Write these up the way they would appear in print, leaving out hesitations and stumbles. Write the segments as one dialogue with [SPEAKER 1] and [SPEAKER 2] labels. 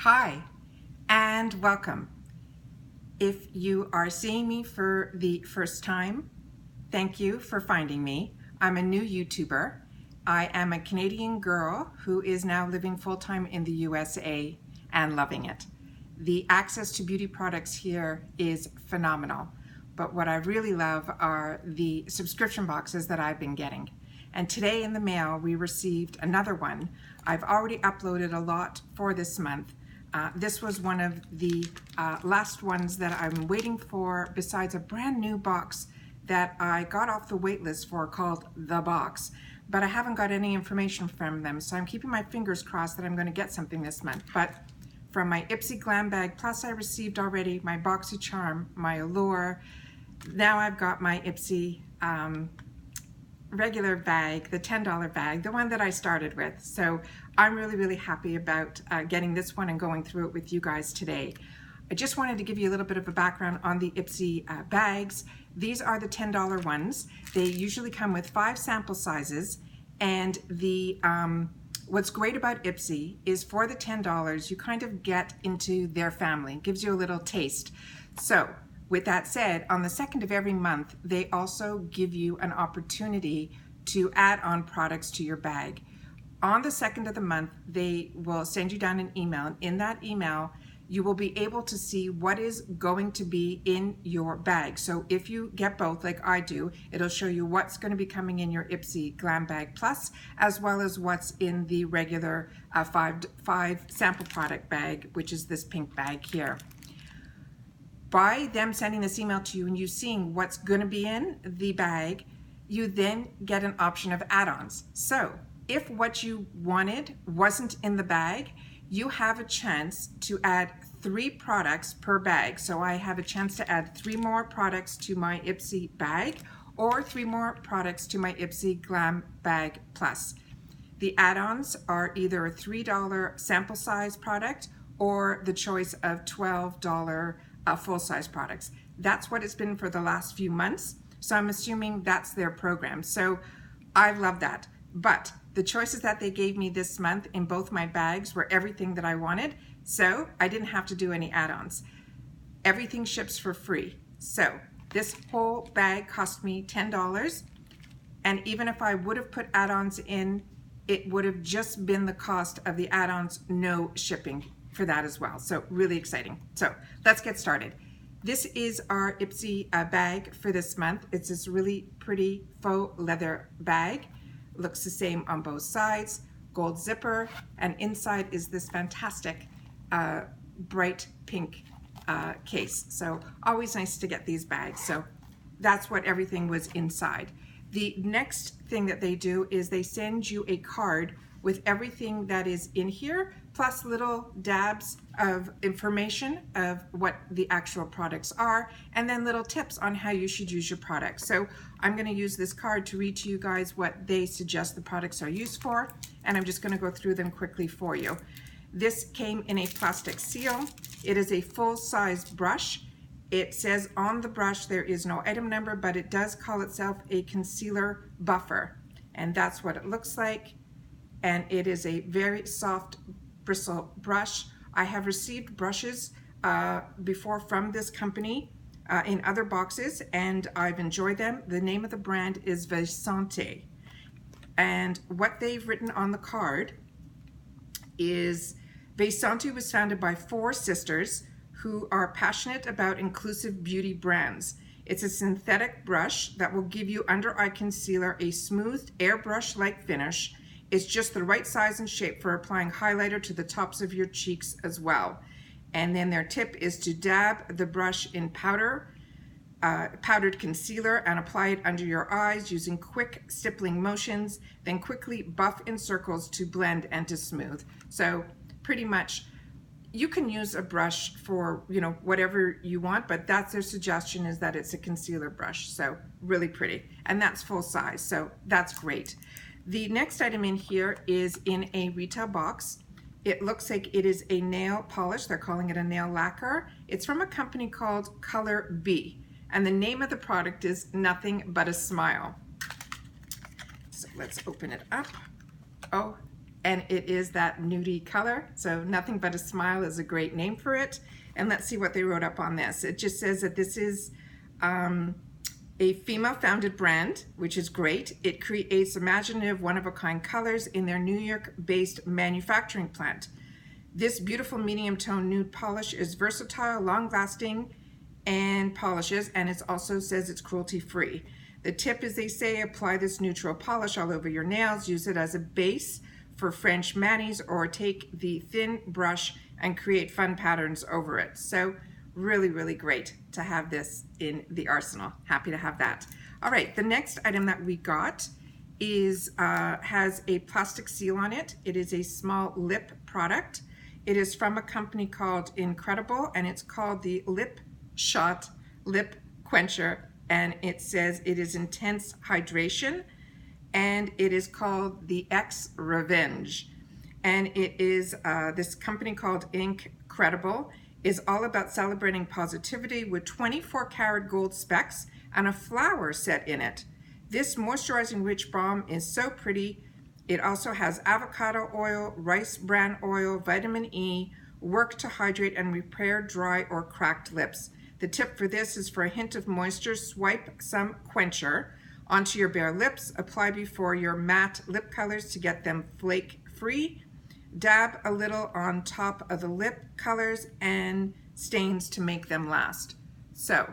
[SPEAKER 1] Hi, and welcome. If you are seeing me for the first time, thank you for finding me. I'm a new YouTuber. I am a Canadian girl who is now living full-time in the USA and loving it. The access to beauty products here is phenomenal, but what I really love are the subscription boxes that I've been getting. And today in the mail, we received another one. I've already uploaded a lot for this month. This was one of the last ones that I'm waiting for, besides a brand new box that I got off the wait list for called The Box, but I haven't got any information from them, so I'm keeping my fingers crossed that I'm going to get something this month. But from my Ipsy Glam bag, plus I received already my BoxyCharm, my Allure. Now I've got my Ipsy regular bag, the $10 bag, the one that I started with. So I'm really happy about getting this one and going through it with you guys today. I just wanted to give you a little bit of a background on the Ipsy bags. These are the $10 ones. They usually come with 5 sample sizes, and the what's great about Ipsy is for the $10 you kind of get into their family. It gives you a little taste. So with that said, on the 2nd of every month, they also give you an opportunity to add on products to your bag. On the 2nd of the month, they will send you down an email, and in that email, you will be able to see what is going to be in your bag. So if you get both, like I do, it'll show you what's going to be coming in your Ipsy Glam Bag Plus, as well as what's in the regular 5 sample product bag, which is this pink bag here. By them sending this email to you and you seeing what's going to be in the bag, you then get an option of add-ons. So if what you wanted wasn't in the bag, you have a chance to add 3 products per bag. So I have a chance to add 3 more products to my Ipsy bag, or 3 more products to my Ipsy Glam Bag Plus. The add-ons are either a $3 sample size product or the choice of $12 full-size products. That's what it's been for the last few months, so I'm assuming that's their program. So I love that. But the choices that they gave me this month in both my bags were everything that I wanted, so I didn't have to do any add-ons. Everything ships for free. So this whole bag cost me $10, and even if I would have put add-ons in, it would have just been the cost of the add-ons, no shipping for that as well. So really exciting. So let's get started. This is our Ipsy bag for this month. It's this really pretty faux leather bag. Looks the same on both sides, gold zipper, and inside is this fantastic bright pink case. So always nice to get these bags. So that's what everything was inside. The next thing that they do is they send you a card with everything that is in here, plus little dabs of information of what the actual products are, and then little tips on how you should use your products. So I'm going to use this card to read to you guys what they suggest the products are used for, and I'm just going to go through them quickly for you. This came in a plastic seal. It is a full-size brush. It says on the brush there is no item number, but it does call itself a concealer buffer, and that's what it looks like. And it is a very soft bristle brush. I have received brushes before from this company in other boxes, and I've enjoyed them. The name of the brand is Vanity. And what they've written on the card is, Vanity was founded by 4 sisters who are passionate about inclusive beauty brands. It's a synthetic brush that will give you under eye concealer a smooth airbrush-like finish. It's just the right size and shape for applying highlighter to the tops of your cheeks as well. And then their tip is to dab the brush in powdered concealer and apply it under your eyes using quick stippling motions, then quickly buff in circles to blend and to smooth. So pretty much you can use a brush for, you know, whatever you want, but that's their suggestion, is that it's a concealer brush. So really pretty, and that's full size, so that's great. The next item in here is in a retail box. It looks like it is a nail polish. They're calling it a nail lacquer. It's from a company called Color B, and the name of the product is Nothing But a Smile. So let's open it up. Oh, and it is that nudie color. So Nothing But a Smile is a great name for it. And let's see what they wrote up on this. It just says that this is a female-founded brand, which is great. It creates imaginative, one-of-a-kind colors in their New York-based manufacturing plant. This beautiful medium tone nude polish is versatile, long-lasting, and polishes, and it also says it's cruelty-free. The tip is, they say, apply this neutral polish all over your nails, use it as a base for French manis, or take the thin brush and create fun patterns over it. So really, really great to have this in the arsenal. Happy to have that. All right, the next item that we got is has a plastic seal on it. It is a small lip product. It is from a company called Incredible, and it's called the Lip Shot Lip Quencher, and it says it is intense hydration, and it is called the X Revenge. And it is this company called Incredible is all about celebrating positivity with 24 karat gold specks and a flower set in it. This moisturizing rich balm is so pretty. It also has avocado oil, rice bran oil, vitamin E, work to hydrate and repair dry or cracked lips. The tip for this is, for a hint of moisture, swipe some quencher onto your bare lips, apply before your matte lip colors to get them flake free, dab a little on top of the lip colors and stains to make them last. So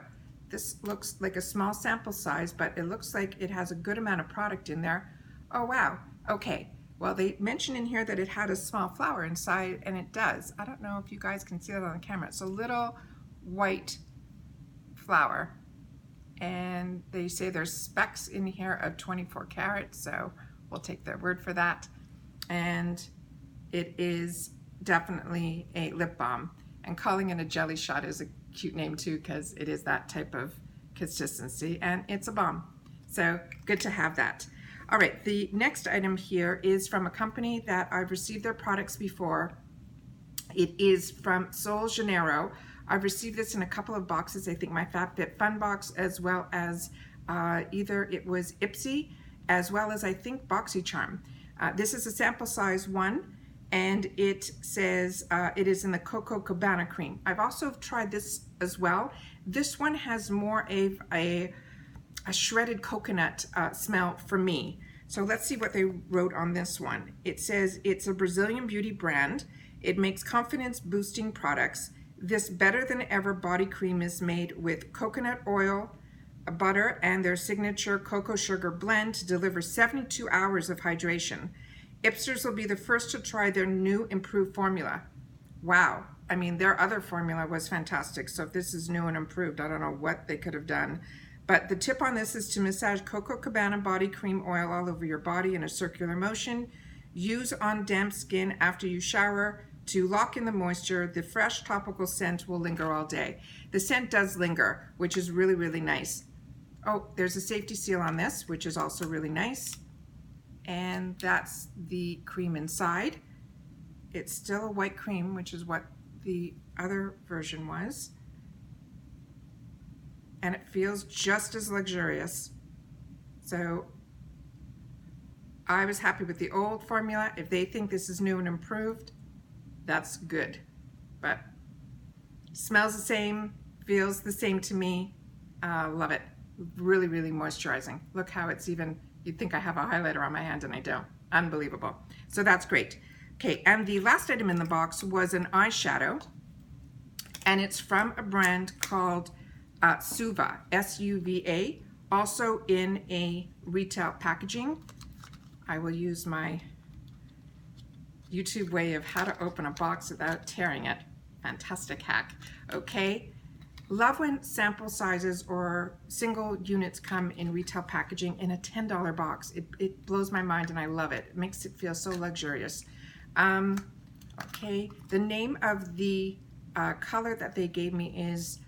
[SPEAKER 1] this looks like a small sample size, but it looks like it has a good amount of product in there. Oh wow, okay. Well, they mentioned in here that it had a small flower inside, and it does. I don't know if you guys can see that on the camera. It's a little white flower, and they say there's specks in here of 24 karat, so we'll take their word for that. And it is definitely a lip balm, and calling it a jelly shot is a cute name too, because it is that type of consistency, and it's a balm, so good to have that. All right, the next item here is from a company that I've received their products before. It is from Sol Janeiro. I've received this in a couple of boxes. I think my FabFitFun box, as well as either it was Ipsy, as well as I think BoxyCharm. This is a sample size one, and it says it is in the Coco Cabana cream. I've also tried this as well. This one has more of a shredded coconut smell for me. So let's see what they wrote on this one. It says it's a Brazilian beauty brand. It makes confidence boosting products. This better than ever body cream is made with coconut oil, butter, and their signature cocoa sugar blend to deliver 72 hours of hydration. Ipsters will be the first to try their new improved formula. Wow. I mean, their other formula was fantastic. So if this is new and improved, I don't know what they could have done. But the tip on this is to massage Coco Cabana body cream oil all over your body in a circular motion. Use on damp skin after you shower to lock in the moisture. The fresh topical scent will linger all day. The scent does linger, which is really, really nice. Oh, there's a safety seal on this, which is also really nice. And that's the cream inside. It's still a white cream, which is what the other version was. And it feels just as luxurious. So I was happy with the old formula. If they think this is new and improved, that's good. But smells the same, feels the same to me. Love it. Really, really moisturizing. Look how it's even, you'd think I have a highlighter on my hand and I don't. Unbelievable. So that's great. Okay, and the last item in the box was an eyeshadow, and it's from a brand called Suva, S-U-V-A, also in a retail packaging. I will use my YouTube way of how to open a box without tearing it. Fantastic hack. Okay, love when sample sizes or single units come in retail packaging in a $10 box. It blows my mind and I love it. It makes it feel so luxurious. Okay, the name of the color that they gave me is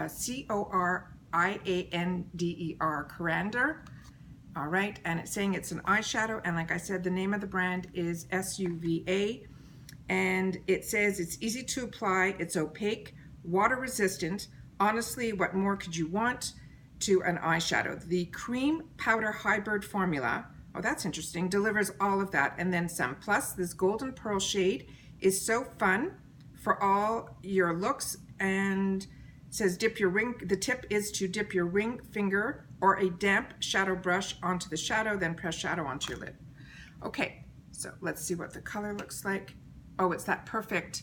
[SPEAKER 1] C-O-R-I-A-N-D-E-R, Coriander. All right, and it's saying it's an eyeshadow, and like I said, the name of the brand is S-U-V-A, and it says it's easy to apply, it's opaque, water resistant. Honestly, what more could you want to an eyeshadow? The cream powder hybrid formula Oh, that's interesting. Delivers all of that and then some. Plus, this golden pearl shade is so fun for all your looks, and it says dip your ring. The tip is to dip your ring finger or a damp shadow brush onto the shadow, then press shadow onto your lid. Okay, so let's see what the color looks like. Oh, it's that perfect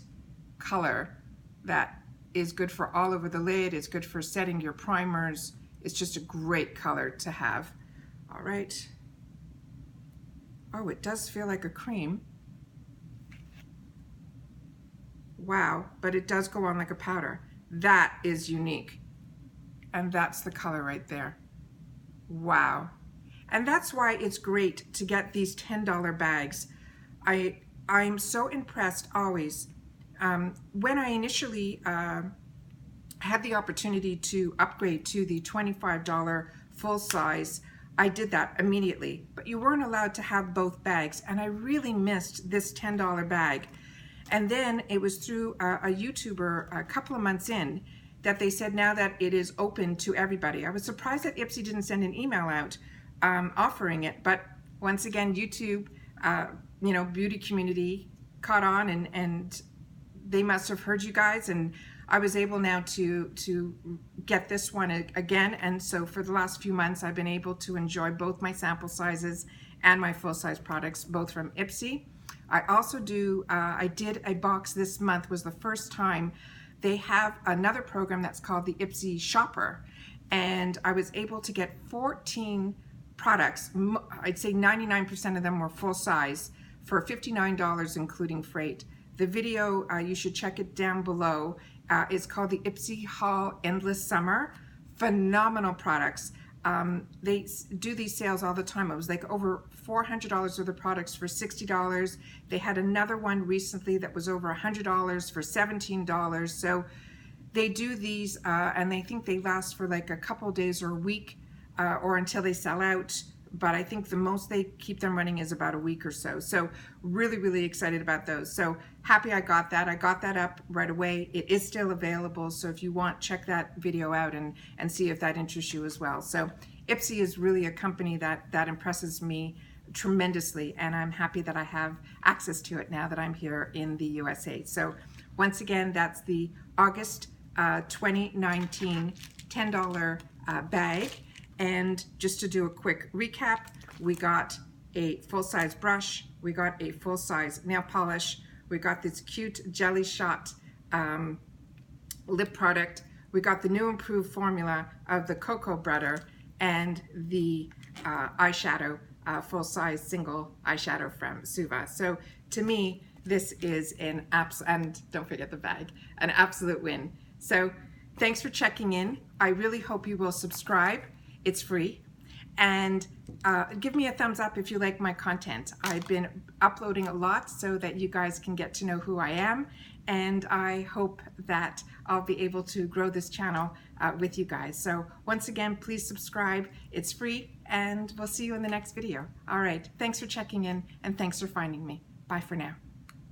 [SPEAKER 1] color that is good for all over the lid. It's good for setting your primers. It's just a great color to have. All right. Oh, it does feel like a cream. Wow, but it does go on like a powder. That is unique. And that's the color right there. Wow. And that's why it's great to get these $10 bags. I'm so impressed always. When I initially had the opportunity to upgrade to the $25 full size, I did that immediately, but you weren't allowed to have both bags, and I really missed this $10 bag. And then it was through a YouTuber a couple of months in that they said now that it is open to everybody. I was surprised that Ipsy didn't send an email out offering it, but once again, YouTube, you know, beauty community caught on, and they must have heard you guys, and I was able now to get this one again. And so for the last few months, I've been able to enjoy both my sample sizes and my full-size products, both from Ipsy. I also do, I did a box this month, was the first time. They have another program that's called the Ipsy Shopper, and I was able to get 14 products. I'd say 99% of them were full size for $59, including freight. The video, you should check it down below. It's called the Ipsy Haul Endless Summer. Phenomenal products. They do these sales all the time. It was like over $400 worth of products for $60. They had another one recently that was over $100 for $17. So they do these and they think they last for like a couple days or a week or until they sell out. But I think the most they keep them running is about a week or so. So really, really excited about those. So happy I got that. I got that up right away. It is still available. So if you want, check that video out and see if that interests you as well. So Ipsy is really a company that impresses me tremendously. And I'm happy that I have access to it now that I'm here in the USA. So once again, that's the August 2019 $10 bag. And just to do a quick recap, we got a full-size brush, we got a full-size nail polish, we got this cute jelly shot lip product, we got the new improved formula of the cocoa butter, and the eyeshadow, full-size single eyeshadow from Suva. So to me, this is an and don't forget the bag, an absolute win. So thanks for checking in. I really hope you will subscribe. It's free, and give me a thumbs up if you like my content. I've been uploading a lot so that you guys can get to know who I am, and I hope that I'll be able to grow this channel with you guys. So once again, please subscribe. It's free, and we'll see you in the next video. All right, thanks for checking in, and thanks for finding me. Bye for now.